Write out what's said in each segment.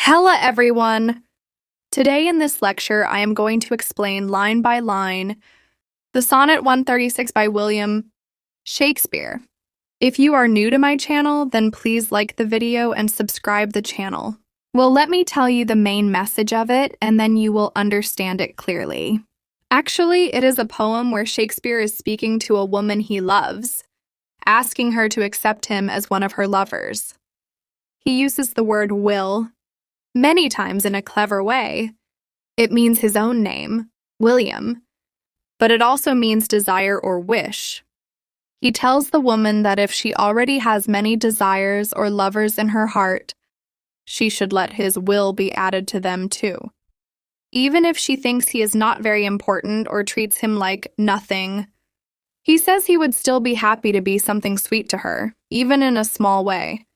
Hella everyone! Today in this lecture, I am going to explain line by line the Sonnet 136 by William Shakespeare. If you are new to my channel, then please like the video and subscribe the channel. Well, let me tell you the main message of it, and then you will understand it clearly. Actually, it is a poem where Shakespeare is speaking to a woman he loves, asking her to accept him as one of her lovers. He uses the word will many times in a clever way. It means his own name, William, but it also means desire or wish. He tells the woman that if she already has many desires or lovers in her heart, she should let his will be added to them too. Even if she thinks he is not very important or treats him like nothing, he says he would still be happy to be something sweet to her, even in a small way.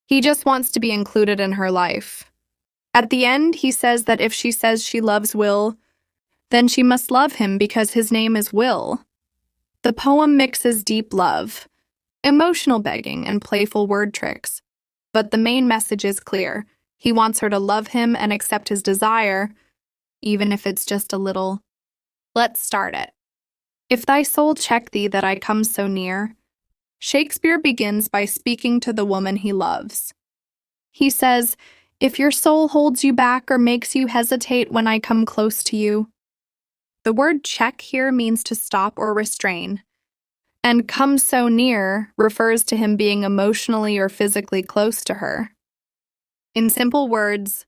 He just wants to be included in her life. At the end, he says that if she says she loves Will, then she must love him because his name is Will. The poem mixes deep love, emotional begging, and playful word tricks. But the main message is clear. He wants her to love him and accept his desire, even if it's just a little. Let's start it. If thy soul check thee that I come so near, Shakespeare begins by speaking to the woman he loves. He says, if your soul holds you back or makes you hesitate when I come close to you. The word check here means to stop or restrain, and come so near refers to him being emotionally or physically close to her. In simple words,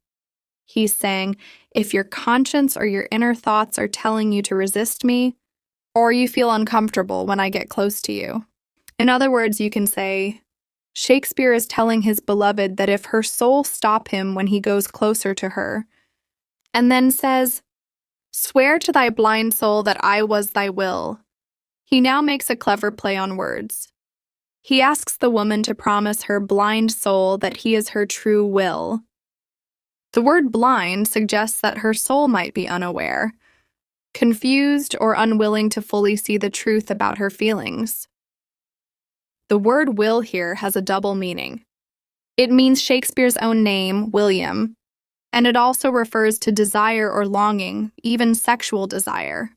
he's saying, if your conscience or your inner thoughts are telling you to resist me, or you feel uncomfortable when I get close to you. In other words, you can say, Shakespeare is telling his beloved that if her soul stop him when he goes closer to her, and then says, swear to thy blind soul that I was thy will. He now makes a clever play on words. He asks the woman to promise her blind soul that he is her true will. The word blind suggests that her soul might be unaware, confused, or unwilling to fully see the truth about her feelings. The word will here has a double meaning. It means Shakespeare's own name, William, and it also refers to desire or longing, even sexual desire.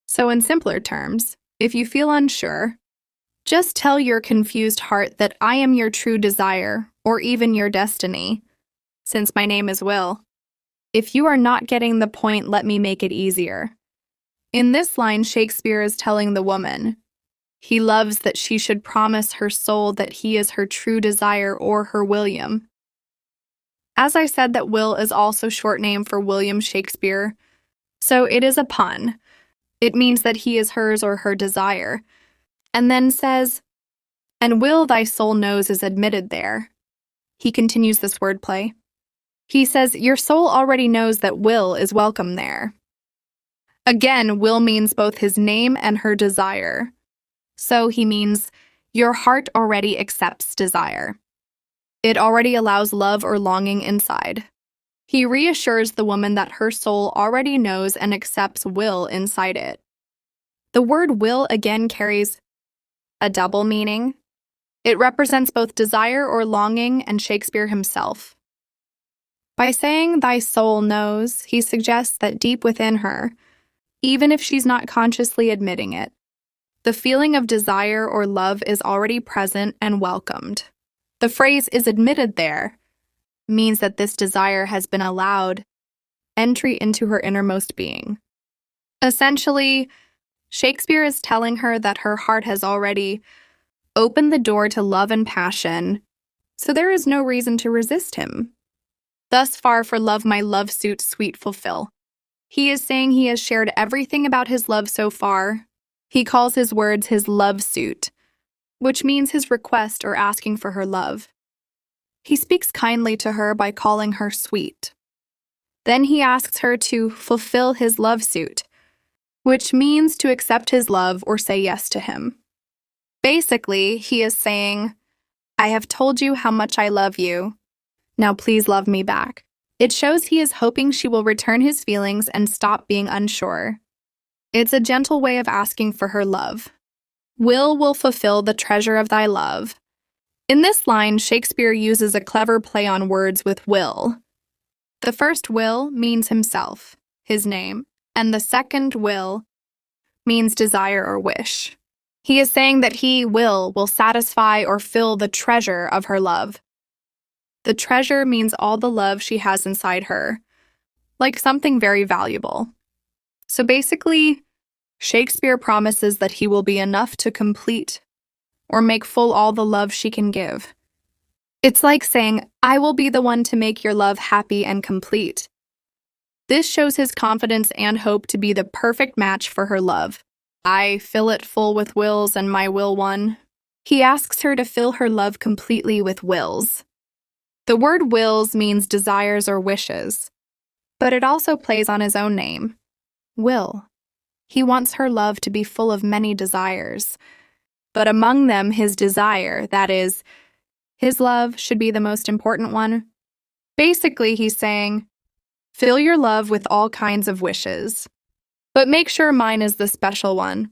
So in simpler terms, if you feel unsure, just tell your confused heart that I am your true desire, or even your destiny, since my name is Will. If you are not getting the point, let me make it easier. In this line, Shakespeare is telling the woman, he loves that she should promise her soul that he is her true desire or her William. As I said, that Will is also short name for William Shakespeare, so it is a pun. It means that he is hers or her desire. And then says, and Will thy soul knows is admitted there. He continues this wordplay. He says, your soul already knows that Will is welcome there. Again, Will means both his name and her desire. So he means, your heart already accepts desire. It already allows love or longing inside. He reassures the woman that her soul already knows and accepts will inside it. The word will again carries a double meaning. It represents both desire or longing and Shakespeare himself. By saying thy soul knows, he suggests that deep within her, even if she's not consciously admitting it, the feeling of desire or love is already present and welcomed. The phrase is admitted there means that this desire has been allowed entry into her innermost being. Essentially, Shakespeare is telling her that her heart has already opened the door to love and passion, so there is no reason to resist him. Thus far for love my love suit sweet fulfill. He is saying he has shared everything about his love so far. He calls his words his love suit, which means his request or asking for her love. He speaks kindly to her by calling her sweet. Then he asks her to fulfill his love suit, which means to accept his love or say yes to him. Basically, he is saying, I have told you how much I love you. Now please love me back. It shows he is hoping she will return his feelings and stop being unsure. It's a gentle way of asking for her love. Will fulfill the treasure of thy love. In this line, Shakespeare uses a clever play on words with will. The first will means himself, his name, and the second will means desire or wish. He is saying that he will satisfy or fill the treasure of her love. The treasure means all the love she has inside her, like something very valuable. So basically, Shakespeare promises that he will be enough to complete or make full all the love she can give. It's like saying, I will be the one to make your love happy and complete. This shows his confidence and hope to be the perfect match for her love. I fill it full with wills and my will one. He asks her to fill her love completely with wills. The word wills means desires or wishes, but it also plays on his own name, will. He wants her love to be full of many desires, but among them his desire, that is, his love, should be the most important one. Basically, he's saying, fill your love with all kinds of wishes, but make sure mine is the special one.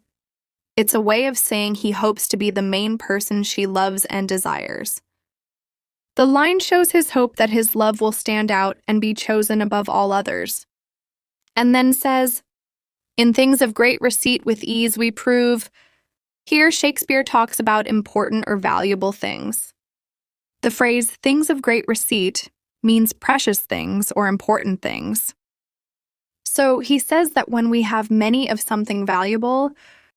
It's a way of saying he hopes to be the main person she loves and desires. The line shows his hope that his love will stand out and be chosen above all others. And then says, in things of great receipt with ease we prove. Here Shakespeare talks about important or valuable things. The phrase things of great receipt means precious things or important things. So he says that when we have many of something valuable,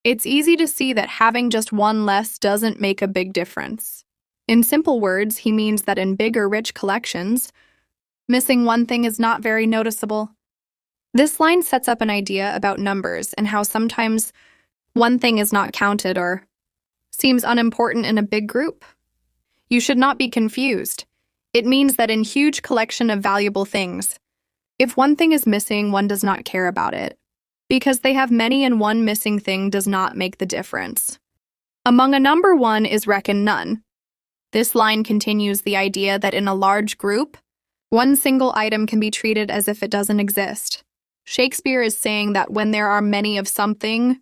it's easy to see that having just one less doesn't make a big difference. In simple words, he means that in big or rich collections, missing one thing is not very noticeable. This line sets up an idea about numbers and how sometimes one thing is not counted or seems unimportant in a big group. You should not be confused. It means that in huge collection of valuable things, if one thing is missing, one does not care about it, because they have many and one missing thing does not make the difference. Among a number one is reckoned none. This line continues the idea that in a large group, one single item can be treated as if it doesn't exist. Shakespeare is saying that when there are many of something,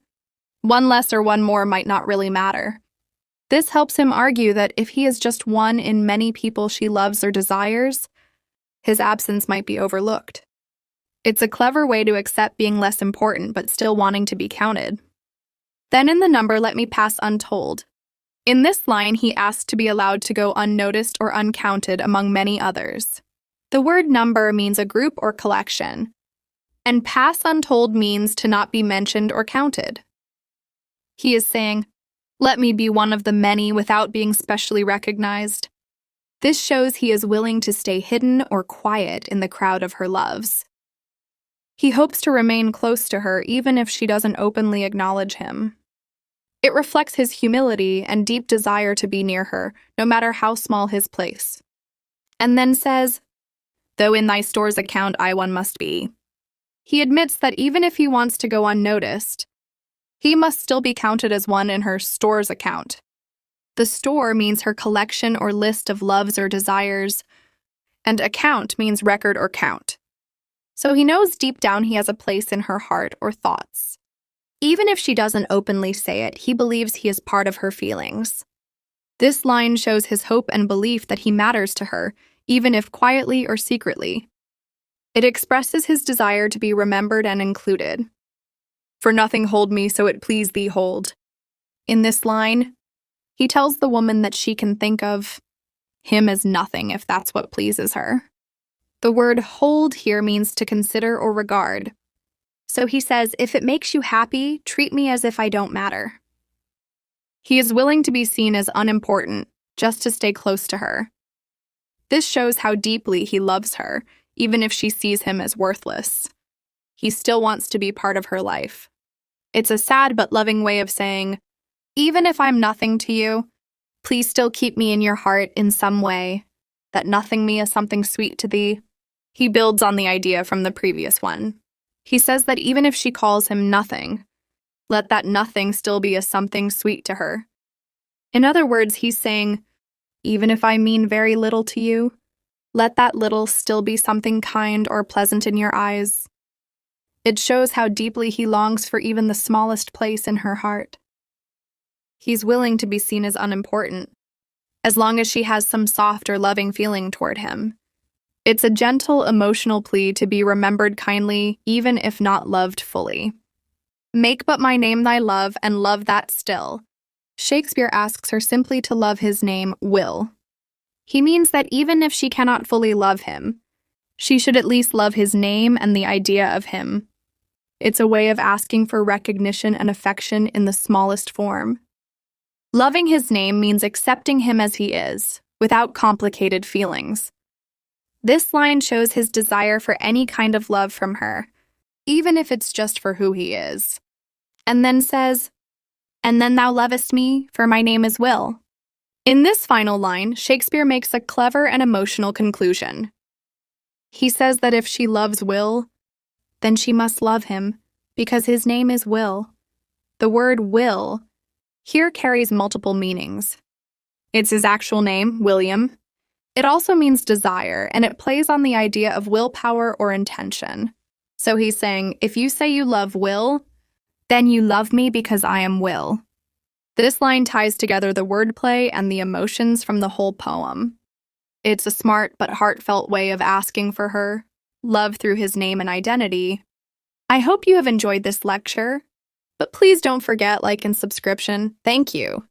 one less or one more might not really matter. This helps him argue that if he is just one in many people she loves or desires, his absence might be overlooked. It's a clever way to accept being less important but still wanting to be counted. Then in the number let me pass untold. In this line, he asks to be allowed to go unnoticed or uncounted among many others. The word number means a group or collection, and pass untold means to not be mentioned or counted. He is saying, let me be one of the many without being specially recognized. This shows he is willing to stay hidden or quiet in the crowd of her loves. He hopes to remain close to her even if she doesn't openly acknowledge him. It reflects his humility and deep desire to be near her, no matter how small his place. And then says, though in thy store's account I one must be. He admits that even if he wants to go unnoticed, he must still be counted as one in her store's account. The store means her collection or list of loves or desires, and account means record or count. So he knows deep down he has a place in her heart or thoughts. Even if she doesn't openly say it, he believes he is part of her feelings. This line shows his hope and belief that he matters to her, even if quietly or secretly. It expresses his desire to be remembered and included. For nothing hold me so it please thee hold. In this line, he tells the woman that she can think of him as nothing if that's what pleases her. The word hold here means to consider or regard. So he says, if it makes you happy, treat me as if I don't matter. He is willing to be seen as unimportant, just to stay close to her. This shows how deeply he loves her, even if she sees him as worthless. He still wants to be part of her life. It's a sad but loving way of saying, even if I'm nothing to you, please still keep me in your heart in some way, that nothing me is something sweet to thee. He builds on the idea from the previous one. He says that even if she calls him nothing, let that nothing still be a something sweet to her. In other words, he's saying, even if I mean very little to you, let that little still be something kind or pleasant in your eyes. It shows how deeply he longs for even the smallest place in her heart. He's willing to be seen as unimportant, as long as she has some soft or loving feeling toward him. It's a gentle, emotional plea to be remembered kindly, even if not loved fully. Make but my name thy love, and love that still. Shakespeare asks her simply to love his name, Will. He means that even if she cannot fully love him, she should at least love his name and the idea of him. It's a way of asking for recognition and affection in the smallest form. Loving his name means accepting him as he is, without complicated feelings. This line shows his desire for any kind of love from her, even if it's just for who he is. And then says, "And then thou lovest me, for my name is Will." In this final line, Shakespeare makes a clever and emotional conclusion. He says that if she loves Will, then she must love him, because his name is Will. The word will here carries multiple meanings. It's his actual name, William. It also means desire, and it plays on the idea of willpower or intention. So he's saying, if you say you love Will, then you love me because I am Will. This line ties together the wordplay and the emotions from the whole poem. It's a smart but heartfelt way of asking for her, love through his name and identity. I hope you have enjoyed this lecture, but please don't forget like and subscription. Thank you.